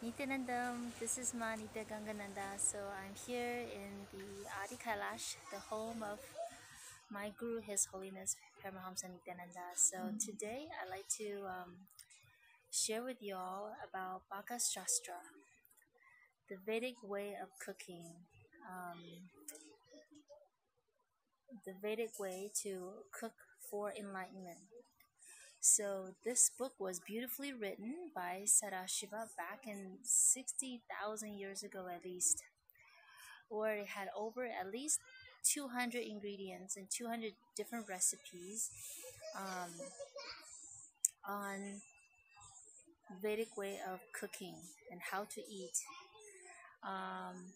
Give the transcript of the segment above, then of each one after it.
Nityanandam, this is Ma Nitya Gangananda. So I'm here in the Adi Kailash, the home of my Guru, His Holiness Paramahamsa Nityananda. So today I'd like to share with you all about Bhaga Shastra, the Vedic way of cooking, um, the Vedic way to cook for enlightenment. So this book was beautifully written by Sadashiva back in 60,000 years ago at least, where it had over at least 200 ingredients and 200 different recipes um, on Vedic way of cooking and how to eat. Um,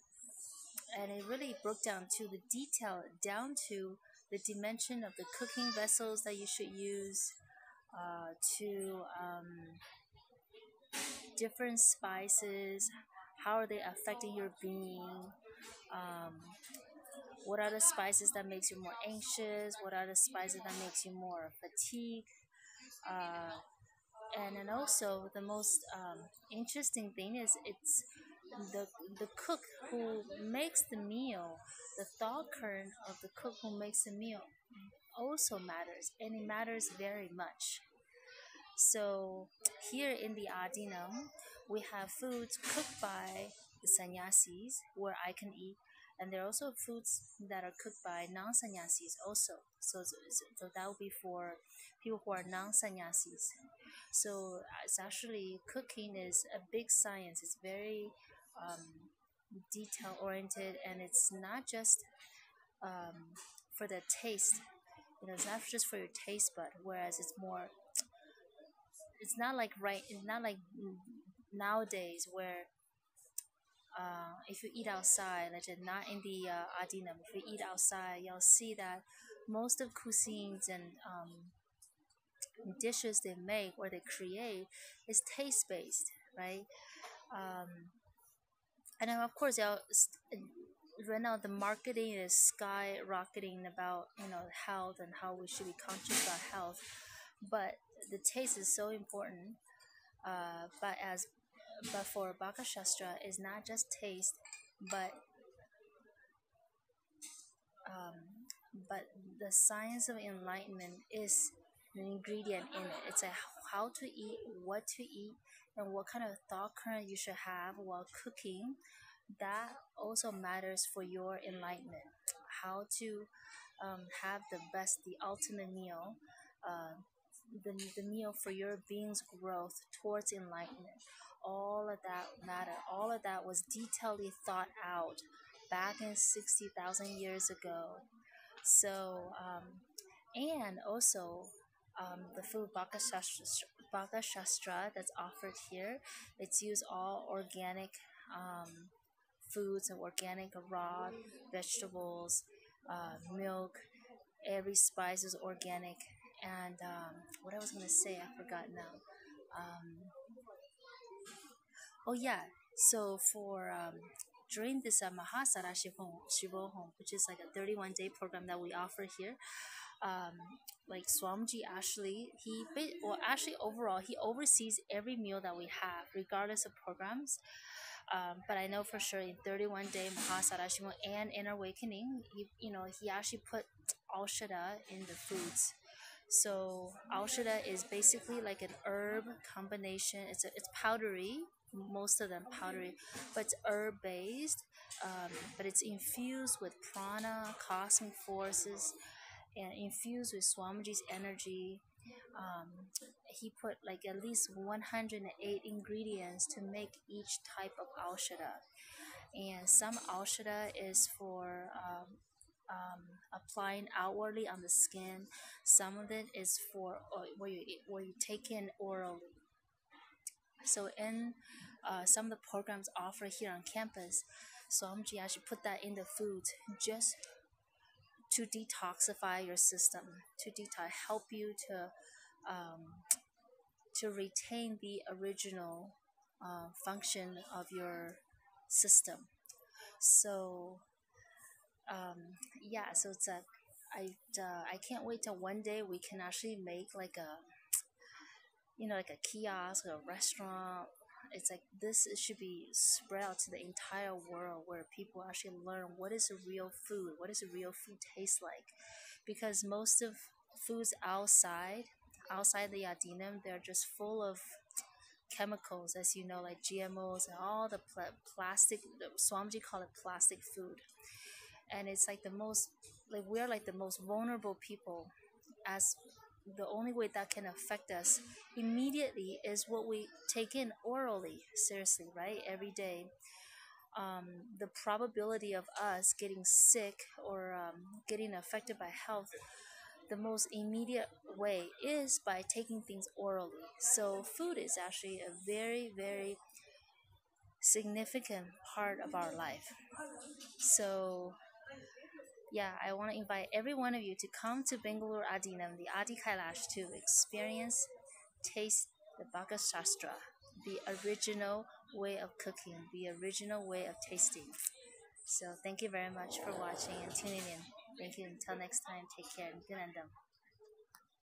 and it really broke down to the detail, down to the dimension of the cooking vessels that you should use, to different spices, how are they affecting your being, um, what are the spices that makes you more anxious, what are the spices that makes you more fatigued, uh, and then also the most interesting thing is it's the the cook who makes the meal, the thought current of the cook who makes the meal also matters, and it matters very much. So here in the Adinam, we have foods cooked by the sannyasis where I can eat, and there are also foods that are cooked by non-sannyasis also. So that would be for people who are non-sannyasis. So it's actually cooking is a big science. It's very detail oriented, and it's not just for the taste. It's not just for your taste bud. Whereas it's more, it's not like right. It's not like nowadays where if you eat outside, like not in the Adinam, if you eat outside, you'll see that most of cuisines and dishes they make or they create is taste based, right? Um, and then of course, right now the marketing is skyrocketing about health and how we should be conscious about health, but the taste is so important. But for Bhaka Shastra, it's not just taste, but but the science of enlightenment is an ingredient in it. It's like how to eat, what to eat, and what kind of thought current you should have while cooking. That also matters for your enlightenment. How to have the best, the ultimate meal, uh, the meal for your being's growth towards enlightenment. All of that matter. All of that was detailedly thought out back in 60,000 years ago. So, and also the food Bhaka Shastra that's offered here, it's used all organic foods and organic raw vegetables, milk, every spice is organic. And what I was going to say, I forgot now. Um, oh, yeah. So for during this Mahasara Shivoham, which is like a 31-day program that we offer here, um, like Swamiji actually actually overall he oversees every meal that we have regardless of programs. But I know for sure in 31-day Mahasara Shiva and in Awakening, he actually put Aushada in the foods. So Aushada is basically like an herb combination. It's powdery, most of them powdery, but it's herb based. But it's infused with prana, cosmic forces, and infused with Swamiji's energy. Um, he put like at least 108 ingredients to make each type of aushada. And some aushada is for applying outwardly on the skin. Some of it is for where you take in orally. So in some of the programs offered here on campus, Swamiji actually put that in the foods just to detoxify your system, help you to retain the original function of your system. So yeah, so I can't wait till one day we can actually make like a like a kiosk or a restaurant It's like this should be spread out to the entire world where people actually learn what is a real food, what does a real food taste like. Because most of foods outside the Adinam, they're just full of chemicals, as you know, like GMOs and all the plastic. Swamiji call it plastic food, and it's like the most, like we're like the most vulnerable people, as the only way that can affect us immediately is what we take in orally. Seriously, right? Every day. The probability of us getting sick or getting affected by health, the most immediate way is by taking things orally. So food is actually a very, very significant part of our life. So yeah, I want to invite every one of you to come to Bangalore Adinam, the Adi Kailash, to experience, taste the Bhaga Shastra, the original way of cooking, the original way of tasting. So thank you very much for watching and tuning in. Thank you. Until next time, take care. Gunandam.